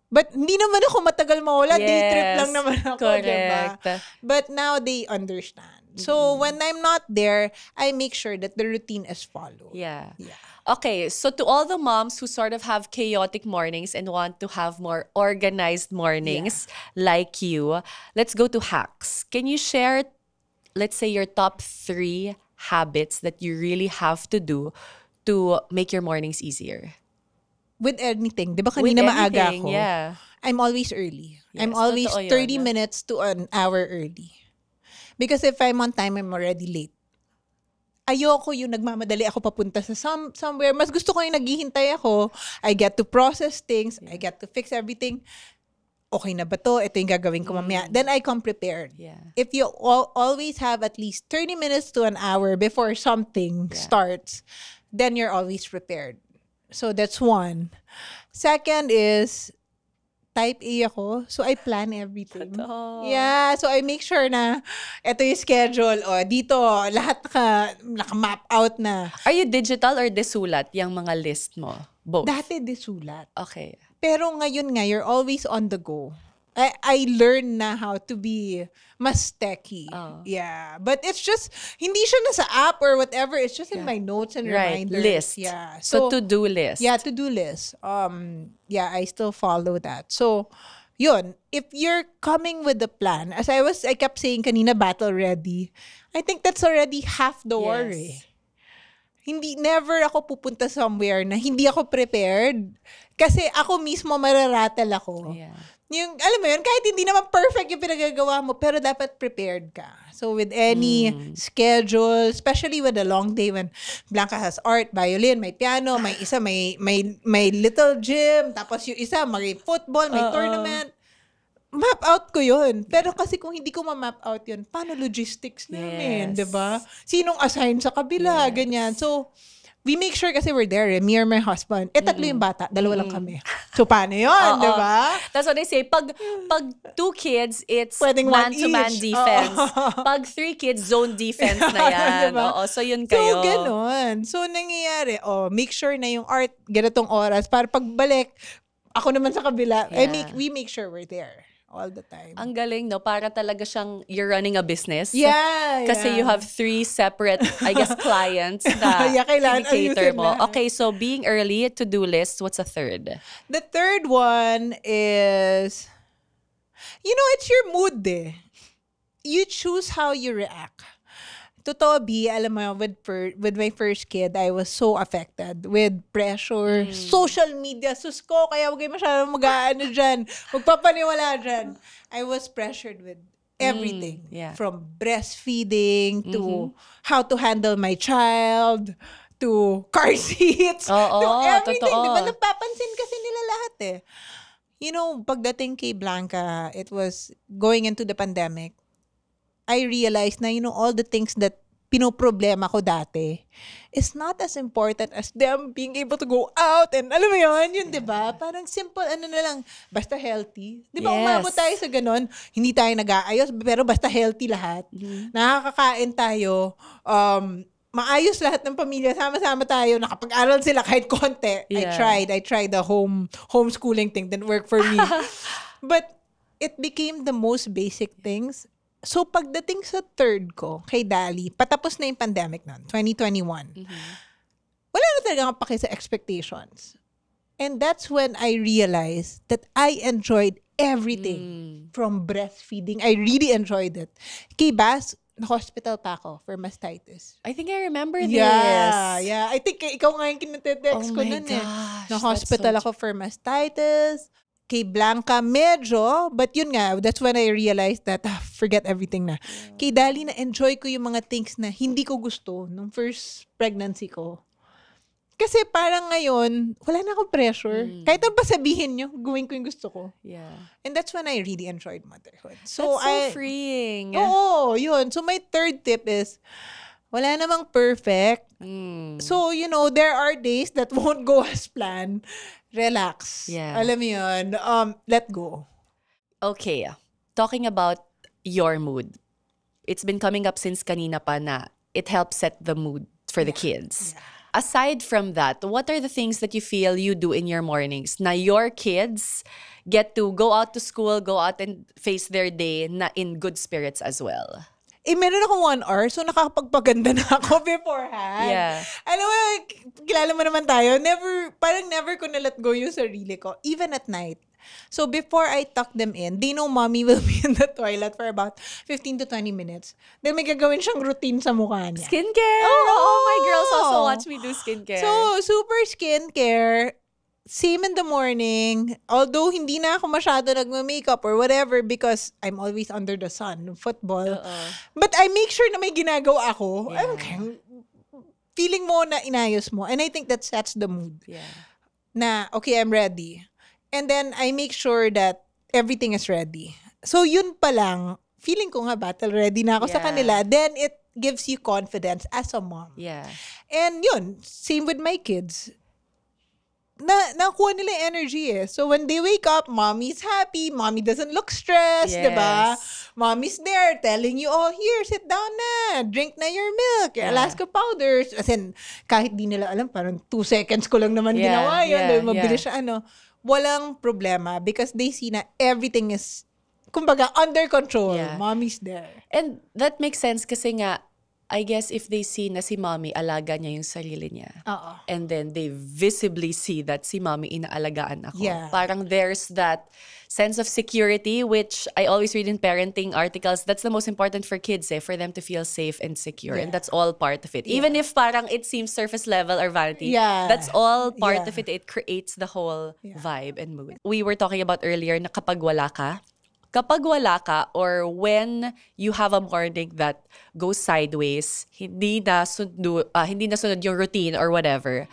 A: But hindi naman ako matagal mawala. Day trip lang naman ako, di ba?
B: Correct.
A: But now they understand. So when I'm not there, I make sure that the routine is followed.
B: Yeah.
A: Yeah.
B: Okay, so to all the moms who sort of have chaotic mornings and want to have more organized mornings like you, let's go to hacks. Can you share, let's say, your top 3 habits that you really have to do to make your mornings easier?
A: With anything. Di ba
B: With
A: kanina maaga
B: anything,
A: ako?
B: yeah.
A: I'm always early.
B: Yes,
A: I'm always
B: totoo yun.
A: 30 minutes to an hour early. Because if I'm on time, I'm already late. Ayoko yung nagmamadali ako papunta sa somewhere. Mas gusto ko yung naghihintay ako. I get to process things. I get to fix everything. Okay na ba to? Ito yung gagawin ko mamaya. Then I come prepared.
B: Yeah.
A: If you always have at least 30 minutes to an hour before something starts, then you're always prepared. So that's one. Second is, type A ako. So, I plan everything.
B: Totoo.
A: Yeah. So, I make sure na ito yung schedule. O, dito, lahat naka-map out na.
B: Are you digital or desulat yung mga list mo? Both.
A: Dati disulat.
B: Okay.
A: Pero ngayon nga, you're always on the go. I learned na how to be mas techy.
B: Oh.
A: Yeah. But it's just, hindi siya nasa app or whatever. It's just in my notes and
B: Right.
A: reminders.
B: List.
A: Yeah.
B: So, to-do list.
A: Yeah, to-do list. Yeah, I still follow that. So, yun. If you're coming with the plan, as I kept saying kanina, battle ready. I think that's already half the worry. Never ako pupunta somewhere na hindi ako prepared. Kasi ako mismo mararatal ako.
B: Yeah.
A: Yung, alam mo yun, kahit hindi naman perfect yung pinagagawa mo, pero dapat prepared ka. So with any schedule, especially with a long day when Blanca has art, violin, may piano, may isa, may little gym, tapos yung isa, may football, may tournament. Map out ko yun. Pero kasi kung hindi ko ma-map out yun, paano logistics namin,
B: Yes.
A: diba? Sinong assign sa kabila, ganyan. So, we make sure kasi we're there, me or my husband. Tatlo yung bata, dalawa lang kami. So, paano yun, di ba?
B: That's what they say. Pag 2 kids, it's
A: Pwedeng one
B: man-to-man
A: each.
B: defense.
A: Oo.
B: Pag 3 kids, zone defense na yan.
A: Diba?
B: Oo, so yun
A: So,
B: kayo.
A: ganun. So, nangyayari, make sure na yung art, ganitong oras, para pagbalik, ako naman sa kabila, we make sure we're there all the time.
B: Ang galing, no? Para talaga siyang you're running a business.
A: Yeah,
B: Kasi
A: yeah.
B: you have 3 separate, I guess, clients na
A: Yeah, kailangan
B: cater
A: ayusin
B: mo.
A: lahat.
B: Okay, so being early, to-do list, what's a third?
A: The third one is, it's your mood eh. You choose how you react. Totoo, B, alam mo, with my first kid, I was so affected with pressure, social media, sus ko, kaya huwag kayo masyadong mag-aano dyan, magpapaniwala dyan. I was pressured with everything.
B: yeah.
A: From breastfeeding, to how to handle my child, to car seats,
B: Oo,
A: to everything.
B: totoo.
A: Diba? Napapansin kasi nila lahat eh. Pagdating kay Blanca, it was going into the pandemic. I realized na, all the things that pinoproblema ko dati is not as important as them being able to go out and alam mo yun, di ba? Parang simple, na lang, basta healthy. Di ba,
B: Yes.
A: umabot tayo sa ganon, hindi tayo nag-aayos, pero basta healthy lahat. Nakakakain tayo, maayos lahat ng pamilya, sama-sama tayo, nakapag-aral sila kahit konti.
B: Yeah.
A: I tried the homeschooling thing, didn't work for me. But it became the most basic things. So pagdating sa third ko, kay Dali, patapos na yung pandemic nun, 2021. Wala na talaga akong paki sa expectations. And that's when I realized that I enjoyed everything from breastfeeding. I really enjoyed it. Kay Bas, na-hospital pa ako for mastitis.
B: I think I remember this.
A: Yeah. I think ikaw nga yung kinitetext ko nun
B: gosh,
A: Na-hospital
B: that's so
A: ako for mastitis. Kay Blanca, medyo. But yun nga, that's when I realized that, forget everything na. Kay Dali, na-enjoy ko yung mga things na hindi ko gusto nung first pregnancy ko. Kasi parang ngayon, wala na akong pressure. Kahit ano pa sabihin nyo, gawin ko yung gusto ko.
B: Yeah.
A: And that's when I really enjoyed motherhood.
B: That's so freeing.
A: Oo, yun. So my third tip is, wala namang perfect. So, there are days that won't go as planned. Relax.
B: Yeah.
A: Alam mo yun. Let go.
B: Okay. Talking about your mood. It's been coming up since kanina pa na it helps set the mood for the kids.
A: Yeah.
B: Aside from that, what are the things that you feel you do in your mornings na your kids get to go out to school, go out and face their day na in good spirits as well?
A: Meron akong 1 hour, so nakakapagpaganda na ako beforehand.
B: Yeah.
A: Alam mo, kilala mo naman tayo, never ko na let go yung sarili ko, even at night. So before I tuck them in, they know mommy will be in the toilet for about 15 to 20 minutes. Then may gagawin siyang routine sa mukha niya.
B: Skincare! Oh, my girls also watch me do skincare.
A: So, super skincare. Same in the morning. Although, hindi na ako masyado nagma-makeup or whatever because I'm always under the sun, football. But I make sure na may ginagawa ako.
B: Yeah.
A: Okay. Feeling mo na inayos mo. And I think that sets the mood.
B: Yeah.
A: Na, okay, I'm ready. And then, I make sure that everything is ready. So, yun pa lang, feeling ko nga battle ready na ako sa
B: Yeah.
A: kanila. Then, it gives you confidence as a mom.
B: Yeah.
A: And yun, same with my kids. Nakuha nila yung energy eh. So when they wake up, mommy's happy, mommy doesn't look stressed,
B: Yes.
A: diba? Mommy's there telling you, oh, here, sit down na, drink na your milk, your
B: Yeah.
A: Alaska powders. As in, kahit di nila alam, parang 2 seconds ko lang naman
B: Yeah,
A: ginawa yun.
B: yeah,
A: Dahil mabilis siya, walang problema because they see na everything is, kumbaga, under control.
B: Yeah.
A: Mommy's there.
B: And that makes sense kasi nga, I guess if they see na si mommy, alaga niya yung sarili niya.
A: Oo.
B: And then they visibly see that si mommy inaalagaan ako.
A: Yeah.
B: Parang there's that sense of security, which I always read in parenting articles. That's the most important for kids, for them to feel safe and secure. And
A: Yeah.
B: that's all part of it. Even if parang it seems surface level or vanity,
A: Yeah.
B: that's all part
A: Yeah.
B: of it. It creates the whole vibe and mood. We were talking about earlier na kapag wala ka or when you have a morning that goes sideways, hindi na sunod yung routine or whatever,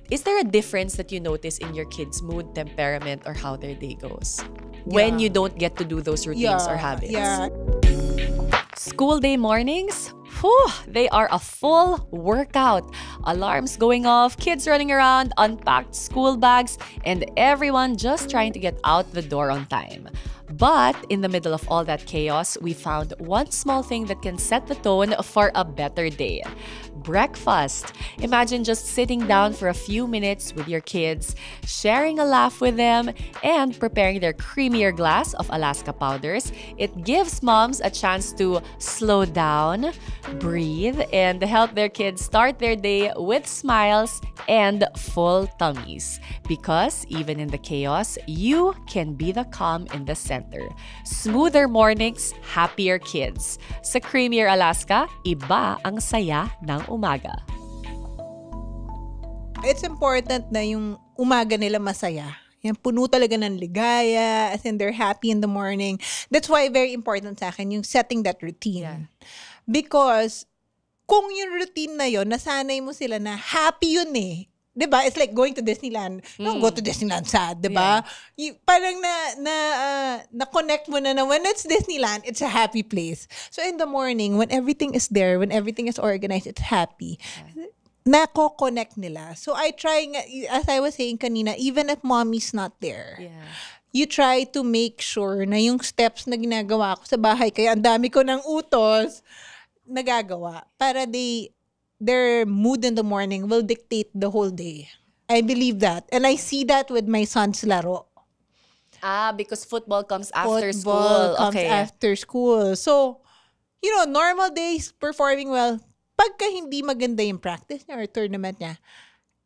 B: is there a difference that you notice in your kids' mood, temperament, or how their day goes when you don't get to do those routines or habits?
A: Yeah.
B: School day mornings, they are a full workout. Alarms going off, kids running around, unpacked school bags, and everyone just trying to get out the door on time. But in the middle of all that chaos, we found one small thing that can set the tone for a better day. Breakfast. Imagine just sitting down for a few minutes with your kids, sharing a laugh with them, and preparing their creamier glass of Alaska powders. It gives moms a chance to slow down, breathe, and help their kids start their day with smiles and full tummies. Because even in the chaos, you can be the calm in the center. Smoother mornings, happier kids. Sa Creamier Alaska, iba ang saya ng umaga.
A: It's important na yung umaga nila masaya. Yan, puno talaga ng ligaya, as in they're happy in the morning. That's why very important sa akin yung setting that routine.
B: Yeah.
A: Because kung yung routine na yon, nasanay mo sila na happy yun eh. 'Di ba? It's like going to Disneyland. Don't go to Disneyland sad, 'di ba? Parang na-connect mo na when it's Disneyland, it's a happy place. So in the morning, when everything is there, when everything is organized, it's happy. Nako-connect nila. So I try, as I was saying kanina, even if mommy's not there, you try to make sure na yung steps na ginagawa ko sa bahay, kaya ang dami ko ng utos, nagagawa. Para they their mood in the morning will dictate the whole day. I believe that. And I see that with my son's laro.
B: Because football comes after
A: Football
B: school.
A: comes
B: Okay.
A: after school. So, normal days, performing well. Pagka hindi maganda yung practice niya or tournament niya,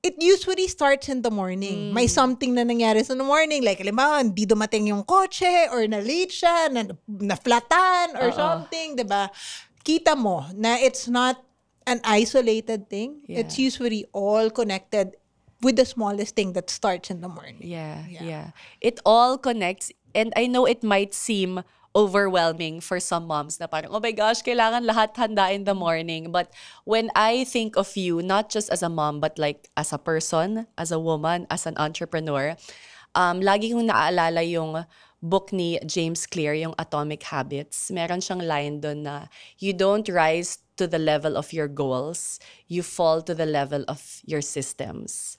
A: it usually starts in the morning. May something na nangyari sa the morning. Like, halimbawa, hindi dumating yung kotse or na-late siya, na-flatan or something, diba? Kita mo na it's not an isolated thing.
B: Yeah.
A: It's usually all connected with the smallest thing that starts in the morning.
B: Yeah. It all connects. And I know it might seem overwhelming for some moms na parang, oh my gosh, kailangan lahat handa in the morning. But when I think of you, not just as a mom, but like as a person, as a woman, as an entrepreneur, lagi kong naaalala yung book ni James Clear, yung Atomic Habits. Meron siyang line doon na, you don't rise to the level of your goals, you fall to the level of your systems.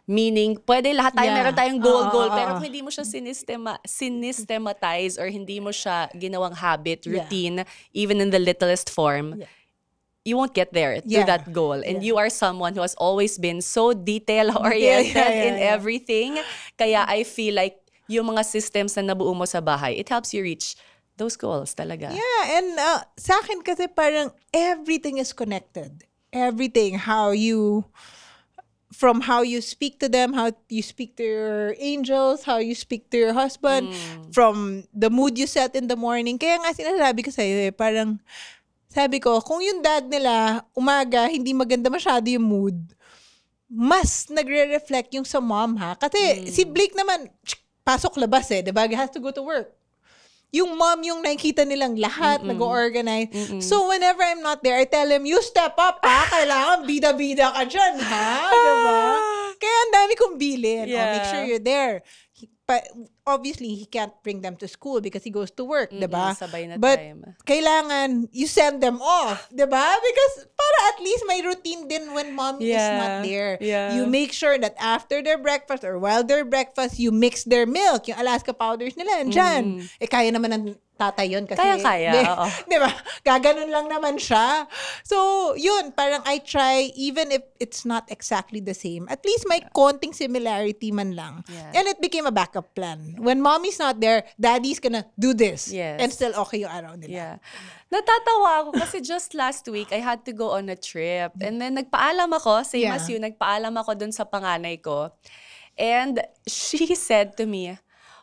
B: Meaning, pwede lahat tayo, meron tayong goal, pero kung hindi mo siya synestematize or hindi mo siya ginawang habit, routine, even in the littlest form, you won't get there to that goal. And you are someone who has always been so detail-oriented in everything. Kaya I feel like yung mga systems na nabuo mo sa bahay, it helps you reach those goals talaga.
A: Yeah, and sa akin kasi parang everything is connected. Everything, from how you speak to them, how you speak to your angels, how you speak to your husband, from the mood you set in the morning. Kaya nga sinasabi ko sa'yo parang, sabi ko, kung yung dad nila, umaga, hindi maganda masyado yung mood, mas nagre-reflect yung sa mom, ha? Kasi si Blake naman, pasok labas diba? He has to go to work. Yung mom yung nakikita nilang lahat, nag-organize. So, whenever I'm not there, I tell him, you step up, ha? Kailangan bida-bida ka dyan, ha? Diba? Kaya ang dami kong bilin. Make sure you're there. But obviously, he can't bring them to school because he goes to work, diba?
B: Sabay na
A: But
B: time.
A: kailangan you send them off, diba? Because para at least may routine din when mom is not there.
B: Yeah.
A: You make sure that after their breakfast or while their breakfast, you mix their milk, yung Alaska powders nila, andyan. Kaya naman ng tatay yun kasi.
B: Kaya. Oo.
A: Diba? Gaganon lang naman siya. So, yun, parang I try, even if it's not exactly the same, at least may konting similarity man lang.
B: Yeah.
A: And it became a backup plan. When mommy's not there, daddy's gonna do this.
B: Yes.
A: And still okay yung araw nila.
B: Yeah. Natatawa ako kasi just last week, I had to go on a trip. And then nagpaalam ako, same as you, nagpaalam ako dun sa panganay ko. And she said to me,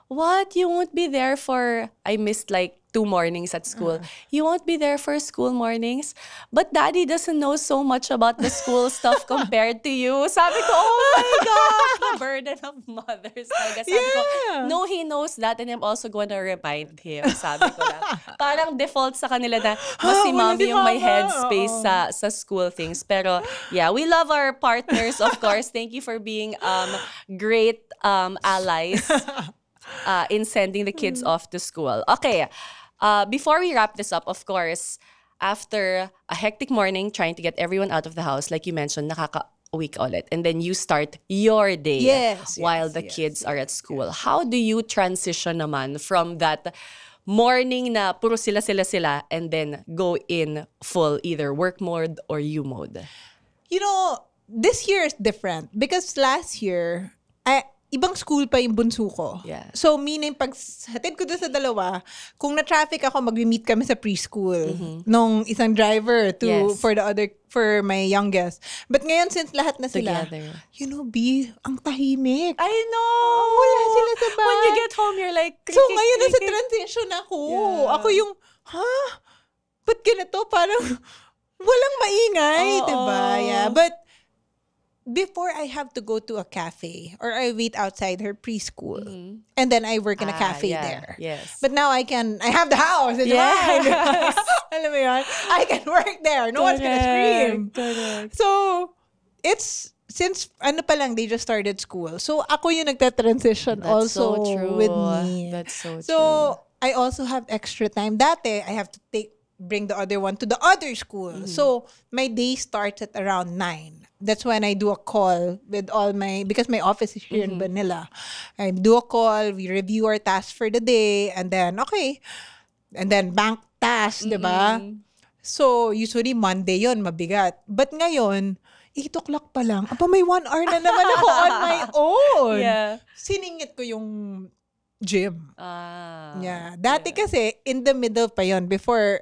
B: what? You won't be there for, I missed like 2 mornings at school. You won't be there for school mornings? But daddy doesn't know so much about the school stuff compared to you. Sabi ko, oh my gosh, the burden of mothers. Sabi ko, no, he knows that and I'm also gonna remind him. Sabi ko lang. Parang default sa kanila na, si mommy yung may headspace sa school things. Pero yeah, we love our partners, of course. Thank you for being great allies. In sending the kids off to school. Okay, before we wrap this up, of course, after a hectic morning trying to get everyone out of the house, like you mentioned, nakaka-uwi ka ulit. And then you start your day while the kids are at school. How do you transition naman from that morning na puro sila and then go in full either work mode or you mode?
A: This year is different because last year, ibang school pa yung bunso ko.
B: Yeah.
A: So, meaning, pag hatid ko doon sa dalawa, kung na-traffic ako, mag-meet kami sa preschool nung isang driver for my youngest. But ngayon, since lahat na sila,
B: together.
A: B, ang tahimik.
B: I know!
A: Wala sila sa bahay.
B: When you get home, you're like,
A: So, ngayon nasa transition ako.
B: Yeah.
A: Ako yung, ba't ganito? Parang, walang maingay, diba? Yeah, but, before I have to go to a cafe or I wait outside her preschool and then I work in a cafe there.
B: Yes.
A: But now I have the house. It's mine. Alam mo yun? I can work there. No one's gonna scream.
B: Correct.
A: So, since they just started school. So, ako yung nagta-transition also
B: so true.
A: with me.
B: That's so true.
A: So, I also have extra time. Dati, I have to bring the other one to the other school. So, my day starts at around 9. That's when I do a call with because my office is here in Manila. I do a call, we review our tasks for the day, and then, bank tasks, diba? So, usually Monday yon mabigat. But ngayon, 8 o'clock pa lang. Aba, may 1 hour na naman ako on my own.
B: Yeah.
A: Siningit ko yung gym.
B: Yeah.
A: Dati kasi, in the middle pa yon before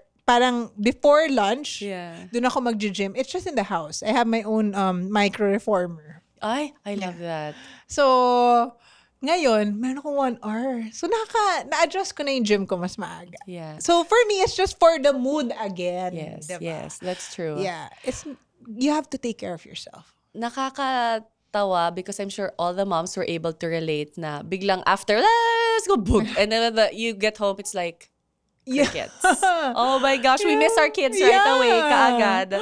A: lunch,
B: Yeah.
A: doon ako mag-gym. It's just in the house. I have my own micro reformer.
B: I love that.
A: So, ngayon, meron akong 1 hour. So, na-adjust ko na yung gym ko mas maaga.
B: Yeah.
A: So, for me, it's just for the mood again.
B: Yes,
A: diba?
B: yes, that's true.
A: Yeah. You have to take care of yourself.
B: Nakakatawa because I'm sure all the moms were able to relate na biglang after, let's go book. And then you get home, it's like, crickets. Oh my gosh, we miss our kids right away, kaagad.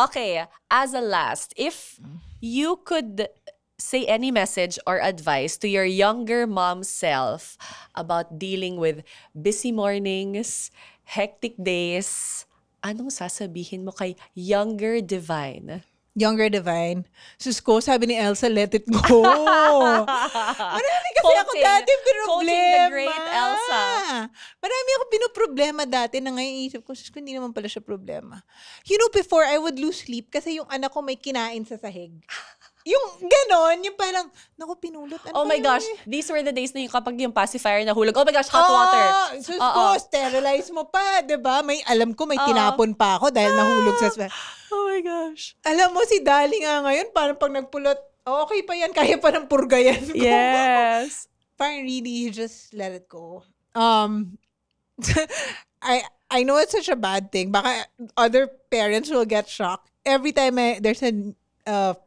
B: Okay, as a last, if you could say any message or advice to your younger mom self about dealing with busy mornings, hectic days, anong sasabihin mo kay younger Divine?
A: Younger Divine. Sus ko, sabi ni Elsa, let it go. Marami kasi ako dati
B: Coaching
A: problema.
B: the great Elsa.
A: Marami ako pinoproblema dati na ngayon isip ko, sus ko, hindi naman pala siya problema. You know, before I would lose sleep kasi yung anak ko may kinain sa sahig. Yung ganon, yung parang, naku, pinulot.
B: Oh my gosh, these were the days na yung kapag yung pacifier nahulog. Oh my gosh, hot water.
A: Sus ko, sterilize mo pa, diba? Alam ko, may tinapon pa ako dahil nahulog sa...
B: Oh my gosh.
A: Alam mo, si Dali nga ngayon, parang pag nagpulot, okay pa yan, kaya pa ng purgayan ko.
B: Yes.
A: Parang really, you just let it go. I know it's such a bad thing. Baka other parents will get shocked. Every time there's a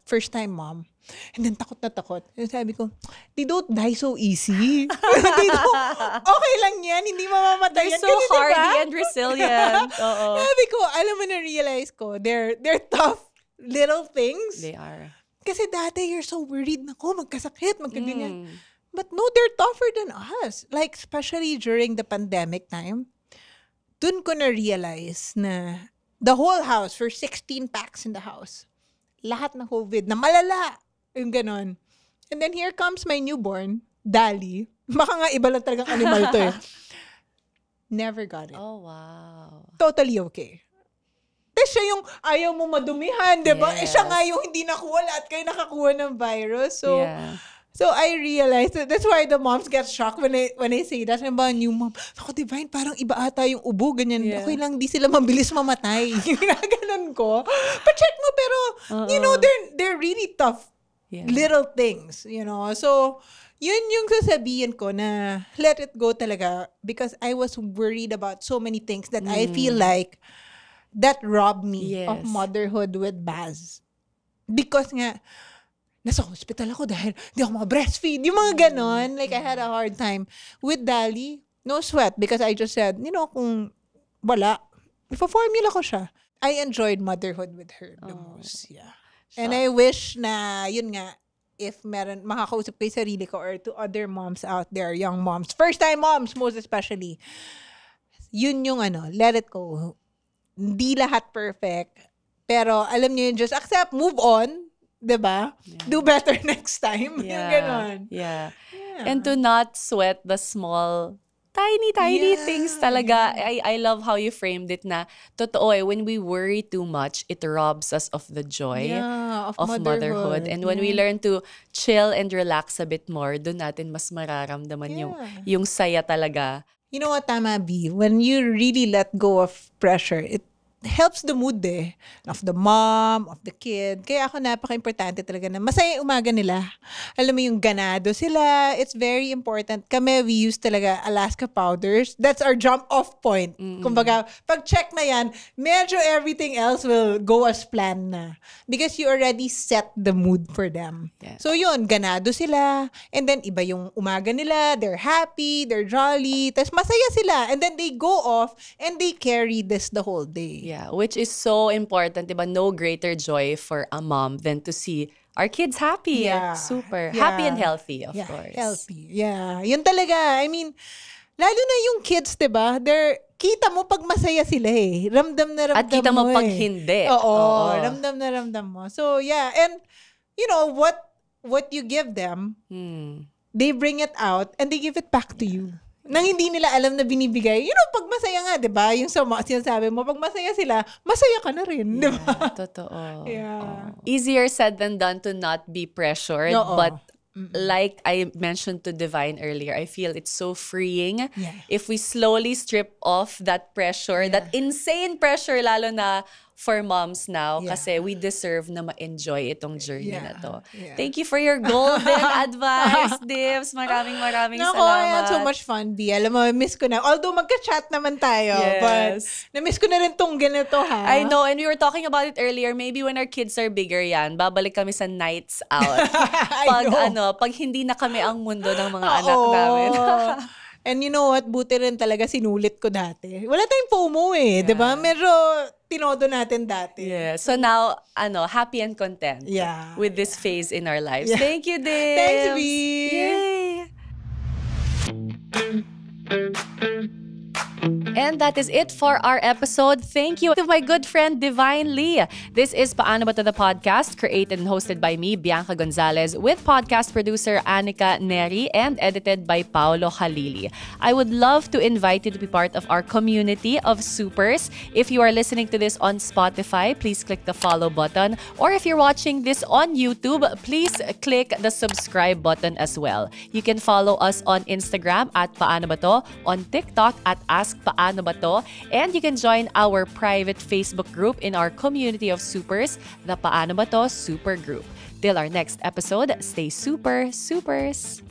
A: first-time mom, and then takot na takot. And sabi ko, they don't die so easy. Okay lang yan, hindi mamamatay
B: They're
A: yan.
B: so
A: Kasi
B: hardy
A: diba?
B: and resilient. Oo.
A: Sabi ko, alam mo na-realize ko, they're tough little things.
B: They are.
A: Kasi dati, you're so worried, nako, magkasakit, magkaganyan. But no, they're tougher than us. Like, especially during the pandemic time, dun ko na-realize na the whole house, for 16 packs in the house, lahat na COVID, na malala. Yung ganon. And then here comes my newborn, Dali. Baka nga iba lang talagang animal to eh. Never got it.
B: Oh, wow.
A: Totally okay. Tapos siya yung ayaw mo madumihan, di ba?
B: Yes.
A: Siya nga yung hindi nakuha, lahat kayo nakakuha ng virus. So,
B: Yeah.
A: so I realized that's why the moms get shocked when I say that. Sabi ba, new mom, ako Divine, parang iba ata yung ubo, ganyan.
B: Yeah.
A: Okay lang, di sila mabilis mamatay. Ginaganon ko. Pa-check mo, pero, you know, they're really tough.
B: Yeah.
A: Little things, you know. So, yun yung sasabihin ko na let it go talaga because I was worried about so many things that I feel like that robbed me
B: Yes.
A: of motherhood with Baz. Because nga, nasa hospital ako dahil di ako breastfeed. Yung mga ganon, like I had a hard time. With Dali, no sweat because I just said, you know, kung wala, ipa-formula ko siya. I enjoyed motherhood with her the most. Yeah. And I wish na, yun nga, if meron, makakausap ko yung sarili ko or to other moms out there, young moms, first-time moms most especially, yun yung let it go. Hindi lahat perfect. Pero alam niyo yun, just accept, move on, diba? Yeah. Do better next time.
B: Yeah.
A: Yung ganon.
B: Yeah. And to not sweat the small, tiny things talaga. I love how you framed it na, totoo when we worry too much, it robs us of the joy
A: of
B: motherhood. And when we learn to chill and relax a bit more, doon natin mas mararamdaman yung saya talaga.
A: You know what, tama, B? When you really let go of pressure, it helps the mood of the mom, of the kid. Kaya ako napaka-importante talaga na masaya yung umaga nila. Alam mo yung ganado sila. It's very important. Kami, we use talaga Alaska powders. That's our jump-off point. Kumbaga, pag check na yan, medyo everything else will go as planned na. Because you already set the mood for them.
B: Yeah.
A: So yun, ganado sila. And then iba yung umaga nila. They're happy, they're jolly. Tapos masaya sila. And then they go off and they carry this the whole day.
B: Yeah, which is so important, diba? No greater joy for a mom than to see our kids happy.
A: Yeah.
B: Super.
A: Yeah.
B: Happy and healthy, of course.
A: Healthy. Yeah. Yun talaga. I mean, lalo na yung kids, diba? Kita mo pag masaya sila eh. Ramdam na ramdam mo.
B: At kita mo pag
A: eh.
B: hindi.
A: Oo. Ramdam na ramdam mo. So, yeah. And, you know, what you give them, they bring it out and they give it back to you. nang hindi nila alam na binibigay. Pag masaya nga, di ba? Yung sinasabi mo, pag masaya sila, masaya ka na rin, di ba?
B: Totoo.
A: Yeah.
B: Easier said than done to not be pressured.
A: Oo.
B: But like I mentioned to Divine earlier, I feel it's so freeing if we slowly strip off that pressure, that insane pressure, lalo na for moms now, kasi we deserve na ma-enjoy itong journey na to.
A: Yeah.
B: Thank you for your golden advice, Divs. Maraming
A: Nako,
B: salamat.
A: I had so much fun, B. Alam mo, miss ko na. Although magka-chat naman tayo, but na-miss ko na rin tong ganito, ha?
B: I know, and we were talking about it earlier. Maybe when our kids are bigger yan, babalik kami sa nights out. Pag hindi na kami ang mundo ng mga anak namin.
A: And you know what? Buti rin talaga sinulit ko dati. Wala tayong FOMO di ba? Medyo tinodo natin dati.
B: Yeah. So now, happy and content with this phase in our lives.
A: Yeah.
B: Thank you, Dave.
A: Thanks, B.
B: Yay. And that is it for our episode. Thank you to my good friend Divine Lee. This is Paano Ba To The Podcast, created and hosted by me, Bianca Gonzalez, with podcast producer Anika Neri and edited by Paolo Halili. I would love to invite you to be part of our community of supers. If you are listening to this on Spotify, please click the follow button. Or if you're watching this on YouTube, please click the subscribe button as well. You can follow us on Instagram at Paano Ba To, on TikTok at Ask Paano Ba To, and you can join our private Facebook group in our community of supers, the Paano Ba To Super Group. Till our next episode, stay super, supers!